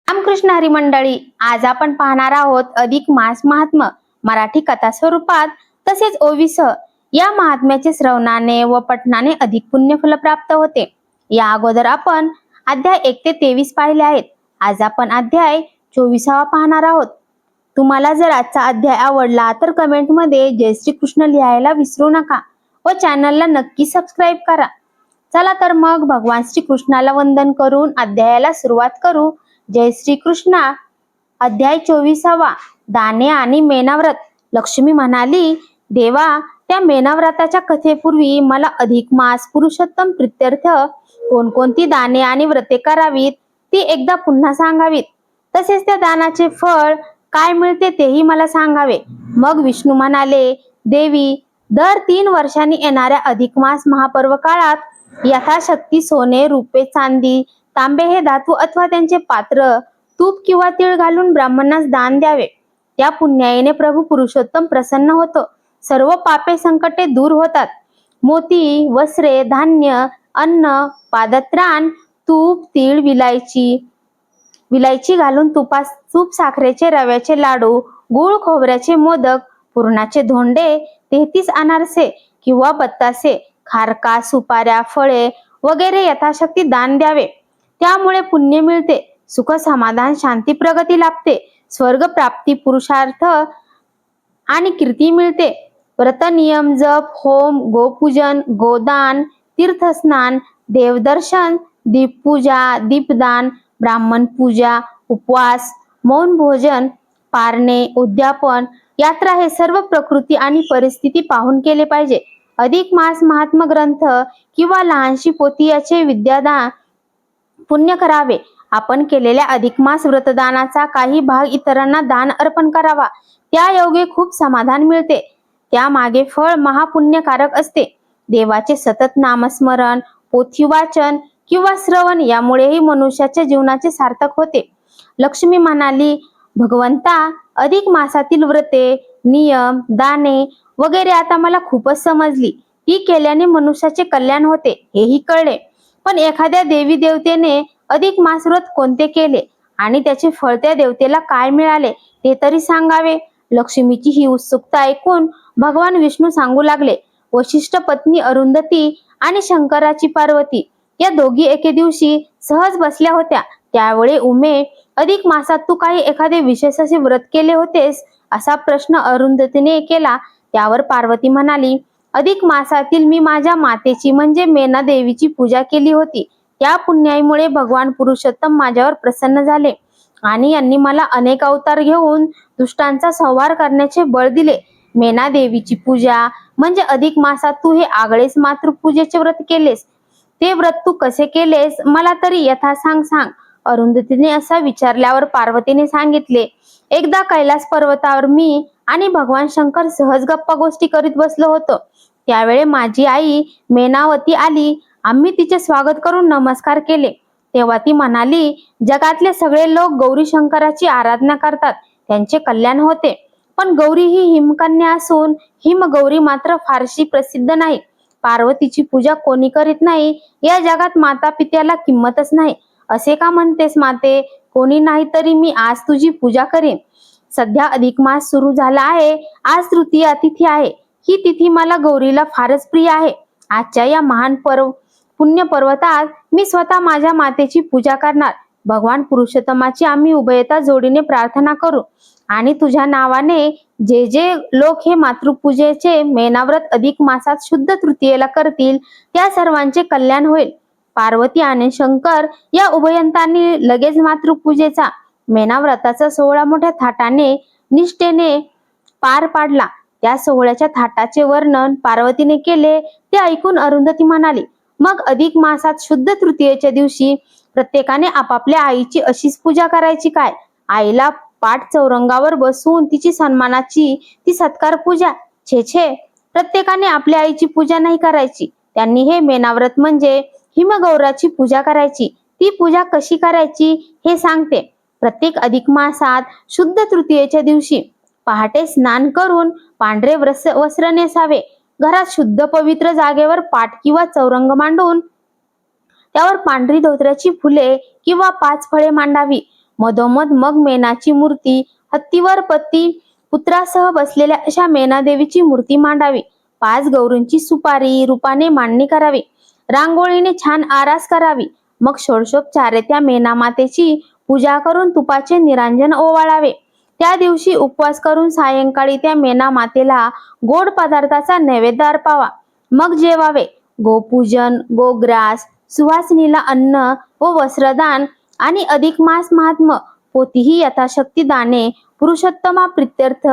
रामकृष्ण हरी मंडळी, आज आपण पाहणार आहोत अधिक मास महात्म्य मराठी कथा स्वरूपात तसेच ओविसह या महात्म्याचे श्रवणाने व पठणाने अधिक पुण्यफल प्राप्त होते। या अगोदर आपण अध्याय 1 ते 23 पाहिले आहेत। आज आपण अध्याय 24 पाहणार आहोत। तुम्हाला जर आजचा अध्याय आवडला तर कमेंट मध्ये जय श्री कृष्ण लिहायला विसरू नका व चॅनलला नक्की सबस्क्राईब करा। चला तर मग भगवान श्री कृष्णाला वंदन करून अध्यायाला सुरुवात करू। जय श्री कृष्णा। अध्याय 24 दाने आणि मेनाव्रत। लक्ष्मी म्हणाली, देवा, त्या मेनाव्रताच्या कथेपूर्वी मला अधिक मास पुरुषोत्तम प्रित्यर्थ कोणकोणती दाने आणि व्रते करावीत ती एकदा पुन्हा सांगावीत। तसेच त्या दानाचे फळ काय मिळते तेही मला सांगावे। मग विष्णू म्हणाले, देवी, दर 3 वर्षांनी येणाऱ्या अधिक मास महापर्व काळात यथाशक्ती सोने, रुपे, चांदी, तांबे हे धातू अथवा त्यांचे पात्र तूप किंवा तीळ घालून ब्राह्मणास दान द्यावे। त्या पुण्याईने प्रभू पुरुषोत्तम प्रसन्न होतो, सर्व पापे संकटे दूर होतात। मोती, वस्त्रे, धान्य, अन्न, पादत्राण, तूप, तीळ, विलायची घालून तूप, साखरेचे, रव्याचे लाडू, गुळ, खोबऱ्याचे मोदक, पुरणाचे धोंडे, 33 अनारसे किंवा बत्तासे, खारका, सुपाऱ्या, फळे वगैरे यथाशक्ती दान द्यावे। त्यामुळे पुण्य मिळते, सुख, समाधान, शांती, प्रगती लाभते, स्वर्ग प्राप्ती, पुरुषार्थ आणि कीर्ती मिळते। व्रत, नियम, जप, होम, गोपूजन, गोदान, तीर्थस्नान, देवदर्शन, दीपपूजा, दीपदान, ब्राह्मण पूजा, उपवास, मौन भोजन, पारणे, उद्यापन, यात्रा हे सर्व प्रकृती आणि परिस्थिती पाहून केले पाहिजे। अधिक मास महात्म्य ग्रंथ किंवा लहानशी पोथी याचे विद्यादान पुण्य करावे। आपण केलेल्या अधिक मास व्रतदानाचा काही भाग इतरांना दान अर्पण करावा, त्या योगे खूप समाधान मिळते। त्या मागे फळ महापुण्यकारक असते। देवाचे सतत नामस्मरण, पोथी वाचन किंवा श्रवण यामुळेही मनुष्याच्या जीवनाचे सार्थक होते। लक्ष्मी म्हणाली, भगवंता, अधिक मासातील व्रते, नियम, दाने वगैरे आता मला खूपच समजली। ती केल्याने मनुष्याचे कल्याण होते हेही कळले। पण एखाद्या देवी देवतेने अधिक मास व्रत कोणते केले आणि त्याचे फळ त्या देवतेला काय मिळाले ते तरी सांगावे। लक्ष्मीची ही उत्सुकता ऐकून भगवान विष्णू सांगू लागले, वशिष्ठ पत्नी अरुंधती आणि शंकराची पार्वती या दोघी एके दिवशी सहज बसल्या होत्या। त्यावेळी उमे, अधिक मासात तू काही एखादे विशेष असे व्रत केले होतेस असा प्रश्न अरुंधतीने केला। त्यावर पार्वती म्हणाली, अधिक मासातील मी माझ्या मातेची म्हणजे मेना देवीची पूजा केली होती। त्या पुण्याईमुळे भगवान पुरुषोत्तम माझ्यावर प्रसन्न झाले आणि यांनी मला अनेक अवतार घेऊन दुष्टांचा संहार करण्याचे बळ दिले। मेना देवीची पूजा म्हणजे अधिक मासात तू हे आगळेच मातृपूजेचे व्रत केलेस। ते व्रत तू कसे केलेस मला तरी यथासांग सांग। अरुंधतीने असा विचारल्यावर पार्वतीने सांगितले, एकदा कैलास पर्वतावर मी आणि भगवान शंकर सहज गप्पा गोष्टी करीत बसलो होतो। त्यावेळी माझी आई मेनावती आली। आम्ही तिचे स्वागत करून नमस्कार केले। तेव्हा ती म्हणाली, जगातले सगळे लोक गौरी शंकराची आराधना करतात, त्यांचे कल्याण होते। पण गौरी ही हिमकन्या असून हिमगौरी मात्र फारशी प्रसिद्ध नाही। पार्वतीची पूजा कोणी करीत नाही, या जगात माता पित्याला किंमतच नाही। असे का म्हणतेस माते? कोणी नाही तरी मी आज तुझी पूजा करीन। सध्या अधिक मास सुरू झाला आहे, आज तृतीया तिथी आहे। ही तिथी मला गौरीला फारच प्रिय आहे। आजच्या या महान पुण्य पर्वतात मी स्वतः माझ्या मातेची पूजा करणार। भगवान पुरुषोत्तमाची आम्ही उभयता जोडीने प्रार्थना करू आणि तुझ्या नावाने जे जे लोक हे मातृपूजेचे मेनाव्रत अधिक मासात शुद्ध तृतीयेला करतील त्या सर्वांचे कल्याण होईल। पार्वती आणि शंकर या उभयंतांनी लगेच मातृपूजेचा मेनाव्रताचा सोहळा मोठ्या थाटाने निष्ठेने पार पाडला। त्या सोहळ्याच्या थाटाचे वर्णन पार्वतीने केले ते ऐकून अरुंधती म्हणाली, मग अधिक मासात शुद्ध तृतीयेच्या दिवशी प्रत्येकाने आपापल्या आईची अशीच पूजा करायची काय? आईला पाठ चौरंगावर बसवून तिची सन्मानाची ती सत्कार पूजा? छे छे, प्रत्येकाने आपल्या आईची पूजा नाही करायची। त्यांनी हे मेनाव्रत म्हणजे हिमगौराची पूजा करायची। ती पूजा कशी करायची हे सांगते। प्रत्येक अधिक मासात शुद्ध तृतीयेच्या दिवशी पहाटे स्नान करून पांढरे वस्त्र नेसावे। घरात शुद्ध पवित्र जागेवर पाट किंवा चौरंग मांडून त्यावर पांढरी धोत्र्याची फुले किंवा 5 फळे मांडावी। मधोमध मग मेनाची मूर्ती, हत्तीवर पती पुत्रासह बसलेल्या अशा मेनादेवीची मूर्ती मांडावी. 5 गौरींची सुपारी रूपाने मांडणी करावी. रांगोळीने छान आरास करावी. मग षोडशोपचारे त्या मेनामातेची पूजा करून तुपाचे निरांजन ओवाळावे. त्या दिवशी उपवास करून सायंकाळी त्या मेना मातेला गोड पदार्थाचा नैवेद्य अर्पावा. मग जेवावे. गोपूजन, गोग्रास, सुवासिनीला अन्न व वस्त्रदान आणि अधिक मास महात्म्य पोतीही यथाशक्ती दाने पुरुषोत्तमा प्रित्यर्थ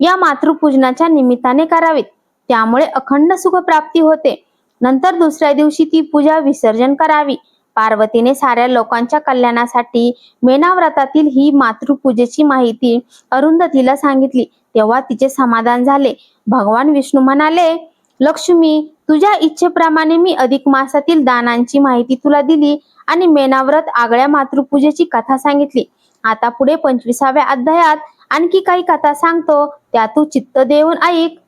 या मातृपूजनाच्या निमित्ताने करावीत. त्यामुळे अखंड सुख प्राप्ती होते. नंतर दुसऱ्या दिवशी ती पूजा विसर्जन करावी. पार्वतीने साऱ्या लोकांच्या कल्याणासाठी मेना व्रतातील ही मातृपूजेची माहिती अरुंधतीला सांगितली. तेव्हा तिचे समाधान झाले. भगवान विष्णू म्हणाले, लक्ष्मी, तुझ्या इच्छेप्रमाणे मी अधिक मासातील दानांची माहिती तुला दिली आणि मेनाव्रत आगळ्या मातृपूजेची कथा सांगितली. आता पुढे 25व्या अध्यायात आणखी काही कथा सांगतो, त्या तू चित्त देऊन ऐक.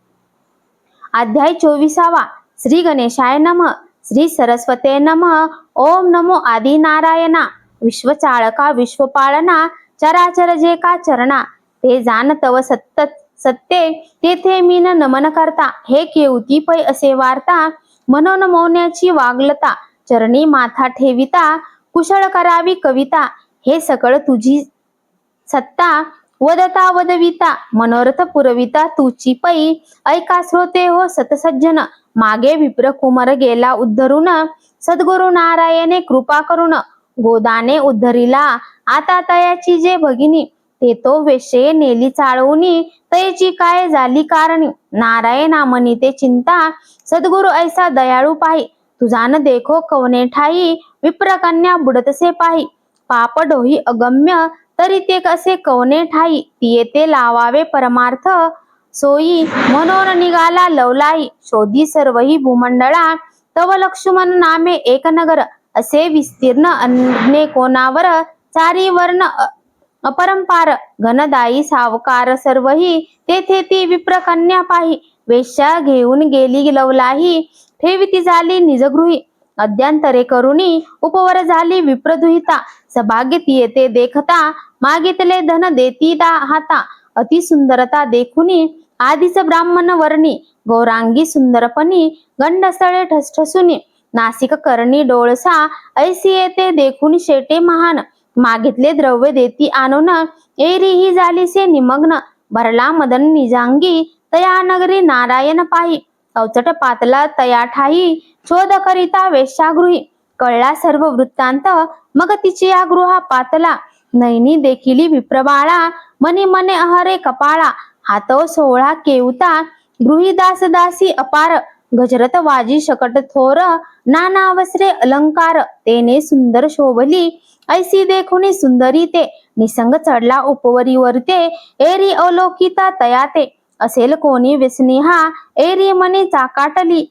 अध्याय 24. श्री गणेशाय नमः. श्री सरस्वते नमः. ओम नमो आदि नारायणा. विश्वचाळका विश्वपाळना, चराचर जे का चरणा, ते जाण तव सत्ते, तेथे मीन नमन करता. हे केवती पै असे वार्ता, म्हणून मौन्याची वागलता, चरणी माथा ठेविता, कुशळ करावी कविता. हे सकळ तुझी सत्ता, वदता वदविता, मनोरथ पुरविता तुची पै. ऐका श्रोते हो सतसज्जन, मागे विप्र कुमार गेला उद्धरून, सद्गुरु नारायणे कृपा करून. गोदाने उद्धरिला आता तयाची जे भगिनी, ते तो वेश्ये नेली चाळवूनी, तयची काय झाली कारणी. नारायणा मनी ते चिंता, सद्गुरु ऐसा दयाळू पाही. तुझा न देखो कवने ठाई, विप्रकन्या बुडतसे पाही. पाप डोही अगम्य, तरी ते कसे कवने ठाई. ती येते लावावे परमार्थ, सोयी म्हणून निघाला लवलाई. शोधी सर्वही भूमंडळा, तव लक्ष्मण नामे एक नगर. असे विस्तीर्ण अनेकोनावर, चारी वर्ण अपरंपार. घनदायी सावकार सर्वही, तेथे ती विप्रकन्या पाही. वेश्या घेऊन गेली लवलाही, ठेविती झाली निजगृही. अद्यांतरे करुणी, उपवर झाली विप्रदुहिता. सभाग्य ती येते देखता, मागितले धन देती हाता. अति सुंदरता देखुनी, आधीच ब्राह्मण वर्णी. गौरांगी सुंदरपणी, गंडस्थळे ठसठसुनी. नासिक करणी डोळसा, ऐसी येते देखुनी शेटे महान. मागितले द्रव्य देती आणून, एरी ही झालीसे निमग्न. भरला मदन निजांगी, तया नगरी नारायण पाही. अवचट पातला तया ठाई, शोध करिता वेश्यागृही. कळला सर्व वृत्तांत, मग तिची या गृहा पातला. नैनी देखिली विप्रबाळा, मनी मने अहरे कपाळा. हातव सोहळा केवता, गृही दास दासी अपार. गजरत वाजी शकट थोर, नाना वस्त्रे अलंकार. तेने सुंदर शोभली, ऐसी देखुनी सुंदरी ते. निसंग चढला उपवरी वरते, एरी अवलोकिता तया ते. असेल कोणी व्यसनी हा, एरी मनी चाकाटली.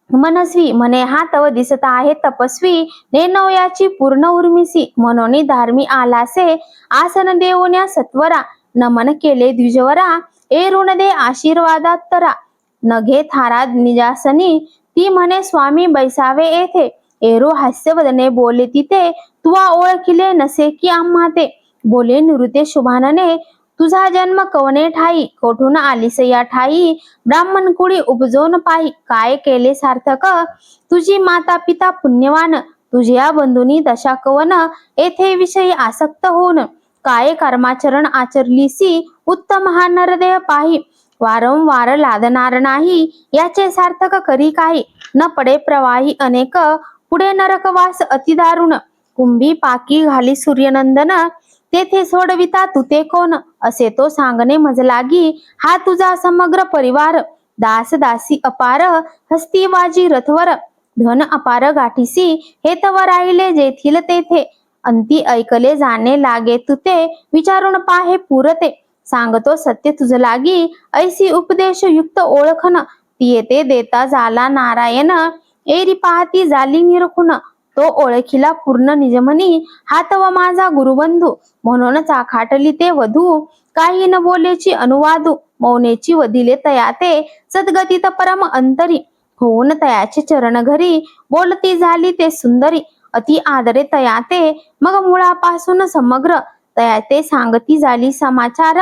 मनस्वी म्हणे हा तव दिसत आहे तपस्वी. नेनवयाची पूर्ण उर्मिसी, म्हणून धार्मी आलासे. आसन देऊन्या सत्वरा, नमन केले द्विजवरा. एरुण दे आशीर्वादात्तरा, नघे थारा निजासनी. ती म्हणे स्वामी बैसावे येथे, एरू हास्यवदने बोले तिथे. तुवा ओळखिले नसे की आम्हा ते, बोले निवृत्ते शुभानने. तुझा जन्म कवने ठाई, कोठून आलीस या ठाई. ब्राह्मण कुळी उपजोन पाही, काय केले सार्थक. तुझी माता पिता पुण्यवान, तुझ्या बंधुनी दशा कवन. येथे विषयी आसक्त होऊन, काय कर्माचरण आचरलीसी. उत्तम हा नरदेह पाही, वारंवार लादणार नाही. याचे सार्थक करी काही, न पडे प्रवाही अनेक. पुढे नरकवास अतिदारुण, कुंभी पाकी घाली सूर्यनंदन. तेथे सोडविता तुते कोण, असे तो सांगणे मज लागी. हा तुझा समग्र परिवार, दास दासी अपार. हस्ती वाजी रथवर, धन अपार गाठीसी. हे तव राहिले जेथील तेथे, अंती ऐकले जाणे लागे तुते. विचारून पाहे पुरते, सांगतो सत्य तुझ लागी. ऐसी उपदेश युक्त ओळखन, ती येते देता झाला नारायण. एरी पाहती झाली निरखुन, तो ओळखीला पूर्ण निजमनी. हा तव माझा गुरुबंधू, म्हणून चाखाटली ते वधू. काही न बोलेची अनुवादू, मौनेची वदिले तया ते. सद्गतीत परम अंतरी, होऊन तयाचे चरण घरी. बोलती झाली ते सुंदरी, अति आदरे तया ते, मग मुळापासून समग्र तया ते सांगती झाली समाचार.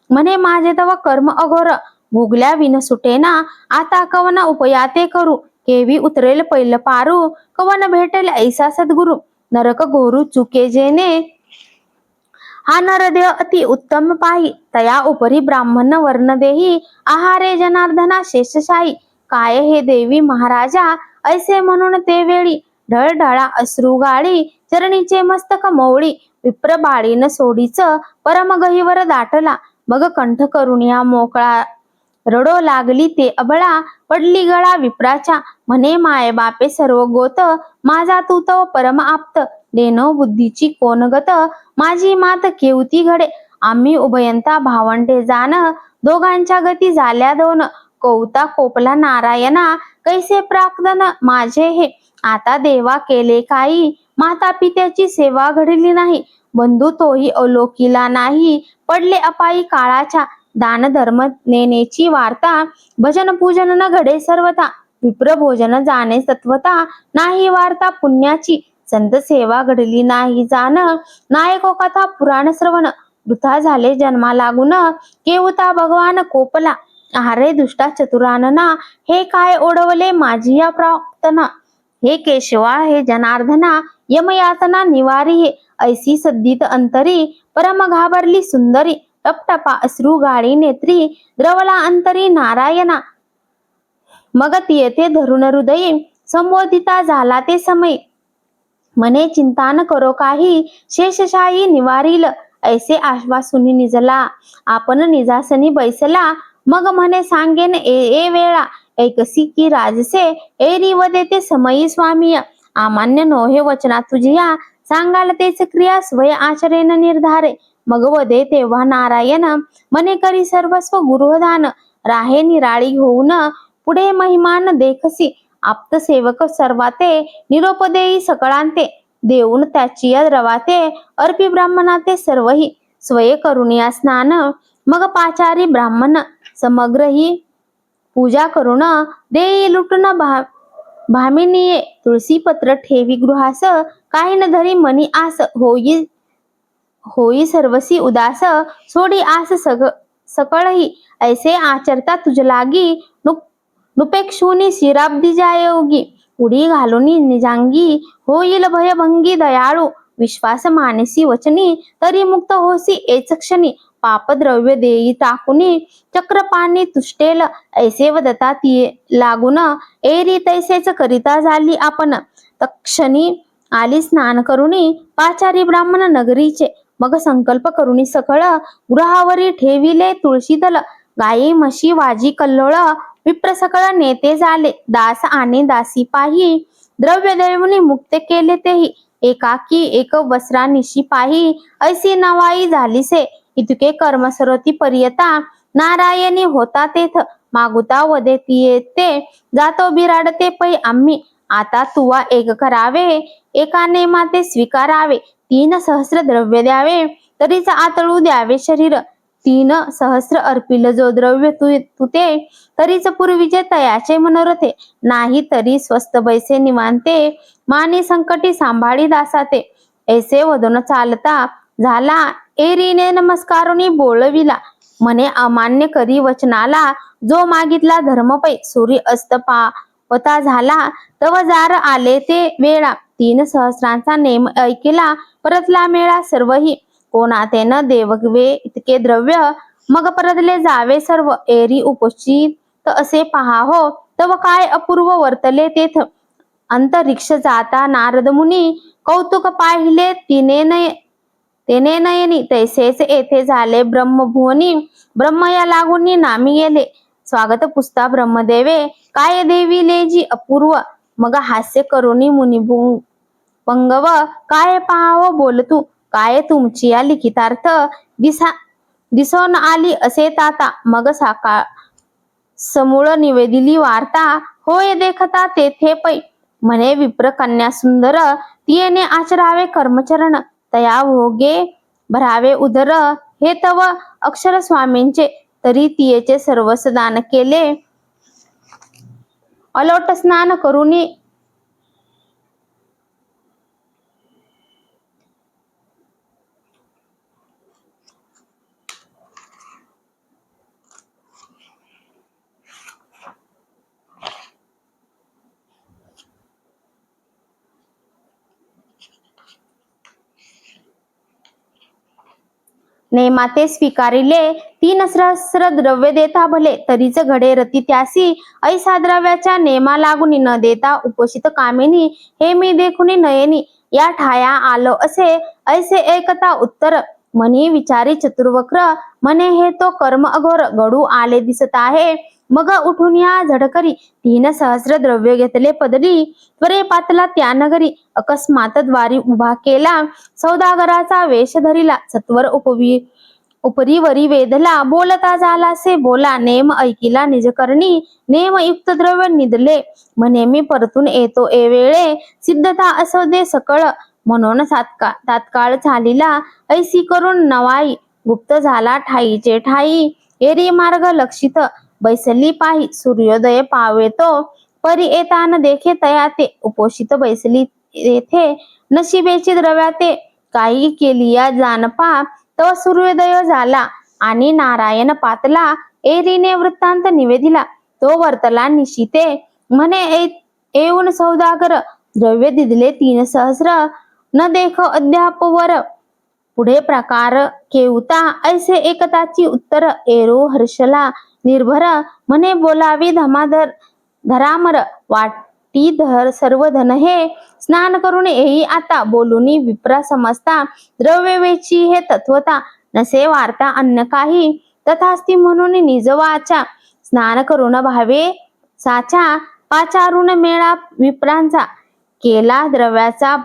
म्हणे माझे तव कर्म अघोर, भोगल्या विन सुटेना, आता कवन उपयाते करू, केवी उतरेल पैल पारू, कवन भेटेल ऐसा सद्गुरु, नरक घोरू चुके जेने, हा नरदेह अति उत्तम पाही, तया उपरी ब्राह्मण वर्ण देही, आहारे जनार्दना शेषशाही, काय हे देवी महाराजा, ऐसे म्हणून ते वेळी, ढळढळा अश्रू गाळी, चरणीचे मस्तक मोवळी, विप्र बाळीन सोडीच, परम गहिवर दाटला, मग कंठ करुणिया मोकळा, रडो लागली ते अबळा, पडली गळा विप्राच्या, म्हणे माये बापे सर्व गोत, माझा तू तव परम आप्त, देनो बुद्धीची कोण गत, माझी मात केवती घडे, आम्ही उभयंता भावंडे जाण, दोघांच्या गती झाल्या दोन, कौता कोपला नारायणा, कैसे प्राक्तन माझे हे, आता देवा केले काही, माता पित्याची सेवा घडली नाही, बंधू तोही अलोकिला नाही, पडले अपायी काळाच्या, दान धर्म नेनेची वार्ता, भजन पूजन न घडे सर्वथा, विप्र भोजन जाणे सत्वता, नाही वार्ता पुण्याची, संत सेवा घडली नाही जाण, नायको कथा पुराण श्रवण, वृथा झाले जन्मा लागून, केवता भगवान कोपला, आहारे दुष्टा चतुरानना, हे काय ओढवले माझी या प्राप्तना, हे केशवा हे जनार्दना, यमयातना निवारी हे, ऐसी सद्दित अंतरी, परम घाबरली सुंदरी, टपटपा अश्रू गाळी नेत्री, द्रवला अंतरी नारायणा, मग येथे धरून हृदयी, संबोधिता झाला ते समय, म्हणे चिंता न करो काही, शेषशाही निवारील, ऐसे आश्वासुनी निजला, आपण निजासनी बैसला, मग म्हणे सांगेन ए वेळा, ऐकसी की राजसे, एरी व देते समयी स्वामी, अमान्य नोहे वचना तुझिया, सांगाल तेच क्रिया स्वय आचरेन निर्धारे, मग वदे तेव्हा नारायण, मने करी सर्वस्व गुरुदान, राहे निराळी होऊन, पुढे महिमान देखसी, आप्त सेवक सर्वाते, निरोप देई सकळांते, देऊन त्याची या द्रवाते, अर्पी ब्राह्मणाते सर्वही, स्वये करुणिया स्नान, मग पाचारी ब्राह्मण, समग्र ही पूजा करून, देई लुटून भामिनीये, तुळसी पत्र ठेवी गृहास, काही न धरी मनी आस, होई सर्वसी उदास, सोडी आस सकळही, ऐसे आचरता तुझ लागी, नुपेक्षुनी शिराब्दी जायोगी, उडी घालून निजांगी, होईल भयभंगी दयाळू, विश्वास मानसी वचनी, तरी मुक्त होसी एच क्षणी, पाप द्रव्य देई टाकुनी, चक्रपाणी तुष्टेल, ऐसे वदता ती लागून, एरी तैसेच करिता झाली आपण, तक्षणी आली स्नान करुणी, पाचारी ब्राह्मण नगरीचे, मग संकल्प करुणी सकळ, गृहावरी ठेविले तुळशी दल, गायी म्हशी वाजी कल्लोळ, विप्र सकळ नेते झाले, दास आणि दासी पाही, द्रव्य देऊनी मुक्त केले तेही, एकाकी एक वस्त्रा निशी पाही, ऐसी नवाई झालीसे, इतके कर्म सरोती पर्यता, नारायणी होता तेथ, मागुता वदे येते, जातो बिराडते पै आम्ही, आता तुवा एक करावे, एका नेमाते स्वीकारावे, 3 सहस्र द्रव्य द्यावे, तरीच आतळू द्यावे शरीर, 3 सहस्र अर्पिल जो द्रव्य तुते, तरीच पूर्वीचे तयाचे मनोरथे, नाही तरी स्वस्त बैसे निवांते, मानी संकटी सांभाळी दासाते, ऐसे वदन चालता झाला, एरीने नमस्कारुनी बोलविला, म्हणे अमान्य करी वचनाला, जो मागितला धर्मपै, सूर्य अस्त पावता झाला, तव जार आले ते वेळा, 3 सहस्रांचा नेम ऐकिला, परतला मेळा सर्वही, कोणातेन देवगवे इतके द्रव्य, मग परतले जावे सर्व, एरी उपचित असे पहा हो, तव काय अपूर्व वर्तले तेथ, अंतरिक्ष जाता नारद मुनी, कौतुक पाहिले तेने नयनी, तैसेच येथे झाले ब्रह्मभुवनी, ब्रह्म या लागून नामी गेले, स्वागत पुसता ब्रह्मदेवे, काय देवी लेजी अपूर्व, मग हास्य करुणी मुनी पंगव, काय पाहाव बोलतू, काय तुमची या लिखितार्थ, दिसोन आली असे ताता, मग साकाळ समूळ निवेदिली वार्ता, होय देखता तेथे पै, म्हणे विप्र कन्या सुंदर, तियेने आचरावे कर्मचरण, तया भोगे भरावे उदर, हे तव अक्षर स्वामींचे, तरी तियेचे सर्वस्व दान केले, अलोट स्नान करुणी नेमाते स्वीकारिले 3 सहस्र द्रव्य देता भले तरीच घडे रती त्यासी ऐसा द्रव्याच्या नेमा लागून न देता उपोषित कामिनी हे मी देखुनी नयनी या ठाया आलो असे ऐसे एकता उत्तर म्हणी विचारी चतुर्वक्र म्हणे हे तो कर्म अघोर घडू आले दिसत आहे. मग उठून या झडकरी 3 सहस्र द्रव्य घेतले पदरी त्वरे पातला त्या नगरी अकस्मात द्वारी उभा केला सौदागराचा वेश धरिला सत्वर उपरीवरी वेधला बोलता झाला से बोला नेम ऐकिला निजकरणी नेमयुक्त द्रव्य निधले म्हणे मी परतून येतो ए वेळे सिद्धता असो दे सकळ म्हणून तात्काळ झालीला ऐसी करून नवाई गुप्त झाला ठाईचे ठाई एरी मार्ग लक्षित बैसली पाही सूर्योदय पावेतो परी येतान देखे तया ते उपोषित बैसली येथे नशिबेची द्रव्याते काही केली या जानपा तो सूर्योदय झाला आणि नारायण पातला एरीने वृत्तांत निवेदिला तो वर्तला निशिते म्हणे येऊन सौदागर द्रव्य दिदले 3 सहस्र न देखो अद्याप वर पुढे प्रकार केवता ऐसे एकताची उत्तर एरो हर्षला निर्भर म्हणे बोलावी धरामर वाटी धर सर्व धन हे स्नान करून येई आता बोलूनी विप्रा समजता द्रव्य वेची हे तत्वता नसे वार्ता अन्य काही तथास्ती म्हणून निजवाचा स्नान करून भावे साचा पाचारून मेळा विप्रांचा केला द्रव्याचा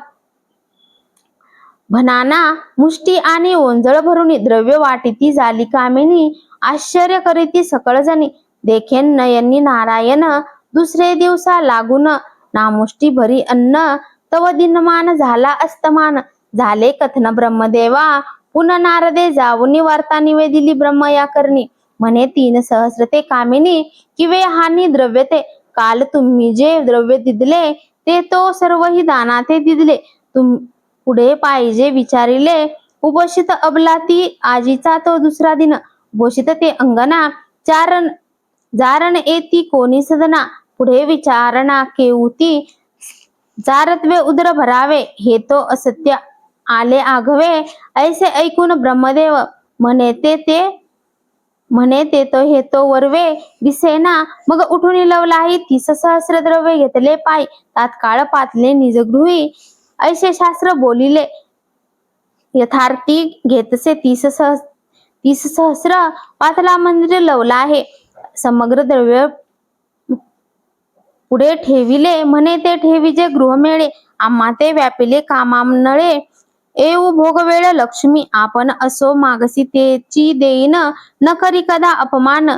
भनाना मुष्टी आणि ओंजळ भरून द्रव्य वाटिती झाली कामिनी आश्चर्य करीती सकळ जणी देखेन नयनी नारायण दुसरे दिवसा लागून नामुष्टी भरी अन्न तव दिनमान झाला अस्तमान झाले कथन ब्रह्मदेवा पुन नारदे जाऊनी वार्ता निवेदिली ब्रह्म या करणी म्हणे 3 सहस्र ते कामिनी किवे हानी द्रव्य ते काल तुम्ही जे द्रव्य दिदले ते तो सर्व ही दानाते दिदले पुढे पाहिजे विचारिले उपोषित अबलाती आजीचा तो दुसरा दिन उपोषित ते अंगना जारण येती कोणी सदना पुढे विचारणा केऊती जारत्वे उदर भरावे हे तो असत्य आले आघवे ऐसे ऐकून ब्रह्मदेव म्हणे ते तो हे तो वरवे दिसेना मग उठून लवलाही 30 सहस्र द्रव्य घेतले पाय तात्काळ पातले निजगृही ऐसे शास्त्र बोलिले यथार्थी घेतसे 30 सहस्र पातला मंदिर लवला आहे समग्र द्रव्य पुढे ठेविले म्हणे ते ठेवीचे गृह मेळे आम्हा ते व्यापिले कामामनळे येऊ भोगवेळ लक्ष्मी आपण असो मागसी तेची देईन न करी कदा अपमान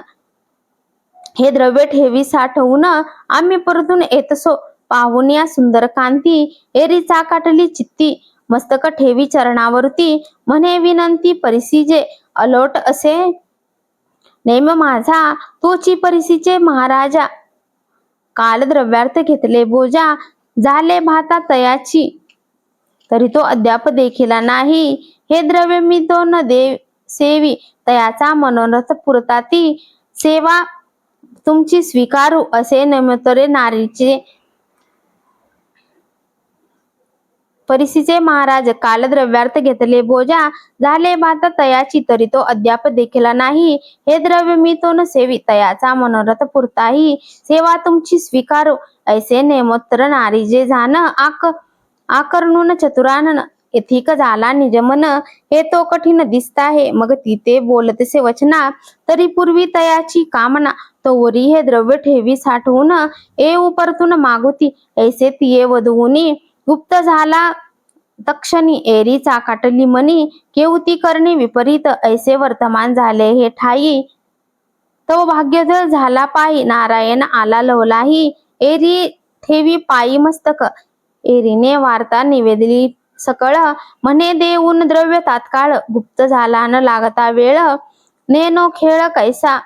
हे द्रव्य ठेवी साठवून आम्ही परतून येतसो पाहून या सुंदर कांती एरी चाकाटली चित्ती मस्तक ठेवी चरणावरती म्हणे विनंती परिसीजे अलोट असे नेम माझा तोची परिसीचे महाराजा काल द्रव्यार्थ घेतले बोजा झाले भाता तयाची तरी तो अद्याप देखिला नाही हे द्रव्य मी तो न दे सेवी तयाचा मनोरथ पुरताती सेवा तुमची स्वीकारू असे नमतरे नारीचे परिसीचे महाराज काल द्रव्यार्थ घेतले बोजा झाले भात तयाची तरी तो अद्याप देखिला नाही हे द्रव्य मी तो न सेवी तयाचा मनोरथ पुरताही सेवा तुमची स्वीकारू ऐसे नेमोत्तर नारी जे जाण आकर्णून चतुरानन यथिक झाला निजमन हे तो कठीण दिसता है मग तिथे बोलतसे वचना तरी पूर्वी तयाची कामना तोवरी हे द्रव्य ठेवी साठवून येऊ परतून मागुती ऐसे तिये वधवूनी गुप्त झाला तक्षणी एरी चाकाटली मनी केवती करणे विपरीत ऐसे वर्तमान झाले हे ठाई तो भाग्यधर झाला पायी नारायण आला लवलाही एरी ठेवी पायी मस्तक एरीने वार्ता निवेदली सकळ म्हणे देऊन द्रव्य तात्काळ गुप्त झाला न लागता वेळ नेनो खेळ कैसा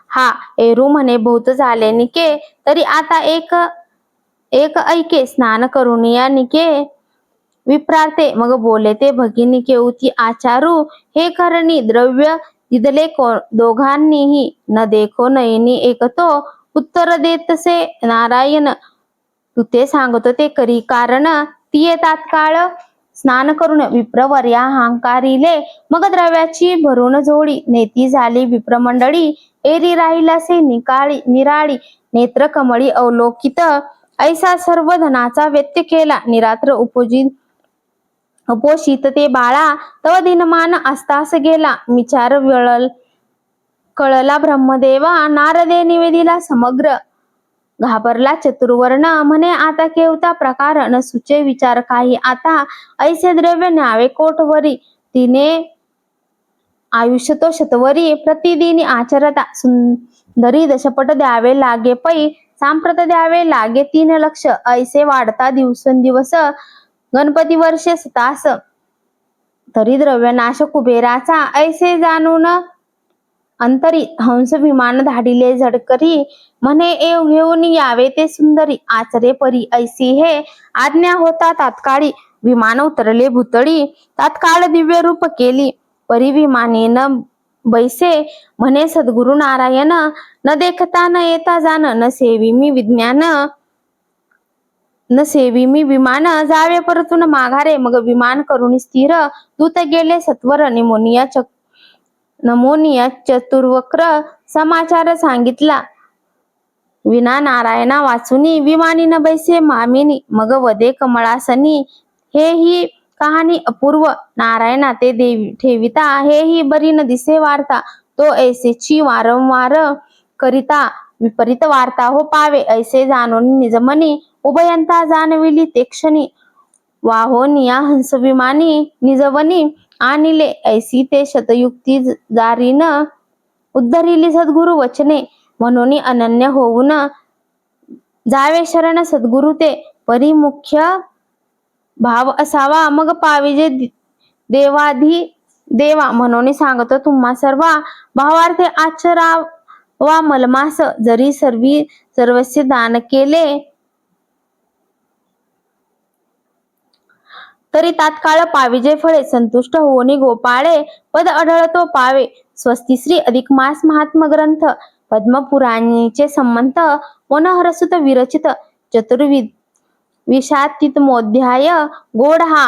हा एरू म्हणे बहुत झाले निके तरी आता एक ऐके स्नान करून या निके विप्रार्थे मग बोले ते भगिनी केवती आचारू हे करणी द्रव्य दिदले दोघांनीही न देखो नयनी एकतो उत्तर देतसे नारायण तू ते सांगतो ते करी कारण तिये तात्काळ स्नान करून विप्रवर्या हांकारिले, मग द्रव्याची भरून जोडी नेती झाली विप्रमंडळी, एरी राहिलासे निराळी नेत्र कमळी अवलोकित, ऐसा सर्व धनाचा व्यत्य केला निरात्र उपोषित ते बाळा, तव दिनमान असतास गेला विचार कळला ब्रह्मदेवा, नारदे निवेदिला समग्र, घाबरला चतुर्वर्ण म्हणे आता केवता प्रकार, न सुचे विचार काही आता, ऐसे द्रव्य न्यावे कोटवरी, तिने आयुष्य तो शतवरी, प्रतिदिनी आचरता सुंदरी दशपट द्यावे लागे पै, सांप्रत द्यावे लागे 3 लक्ष, ऐसे वाढता दिवसेंदिवस गणपती वर्षे सतास, तरी द्रव्यनाश कुबेराचा, ऐसे जाणून अंतरी हंस विमान धाडिले झडकरी, म्हणे एव घेऊन यावे ते सुंदरी, आचरे परी ऐसी हे आज्ञा होता तात्काळी, विमान उतरले भुतळी, तात्काळ दिव्य रूप केली, परी विमानेन बैसे, म्हणे सद्गुरु नारायण, न देखता न येता जाण, न सेवी मी विमान, जावे परतून माघारे, मग विमान करून स्थिर, दूत गेले सत्वर, नमोनिया चतुर्वक्र, समाचार सांगितला विना नारायणा वाचुनी, विमानी न बैसे मामिनी, मग वदे कमळासनी, हे ही कहाणी अपूर्व, नारायणा ते ठेविता, हे ही बरी न दिसे वार्ता, तो ऐसेची वारंवार करिता, विपरीत वार्ता हो पावे, ऐसे जाणून निजमनी, उभयंता जाणविली ते क्षणी, वाहोनिया हंस विमानी निजवनी आणिले, ऐसी ते शतयुक्ती जारीन, उद्धरिली सद्गुरु वचने, म्हणून अनन्य होऊन जावे शरण सद्गुरु ते, परी मुख्य भाव असावा, मग पाविजे देवाधी देवा, म्हणून सांगतो तुम्हा सर्वा, भावार्थे आचरावा मलमास, जरी सर्वस्व दान केले, तरी तात्काळ पाविजे फळे, संतुष्ट होनी गोपाळे, पद आढळतो पावे, स्वस्तिश्री अधिक मास महात्म ग्रंथ, पद्मपुराणीचे संमंत, मनोहरसुत विरचित, चतुर्विशातीतमोध्याय, गोड हा.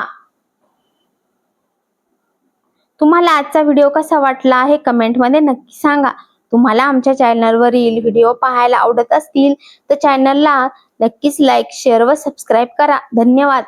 तुम्हाला आजचा व्हिडिओ कसा वाटला आहे कमेंटमध्ये नक्की सांगा. तुम्हाला आमच्या चॅनलवरील व्हिडिओ पाहायला आवडत असतील तर चॅनलला नक्कीच लाईक, शेअर व सबस्क्राईब करा. धन्यवाद.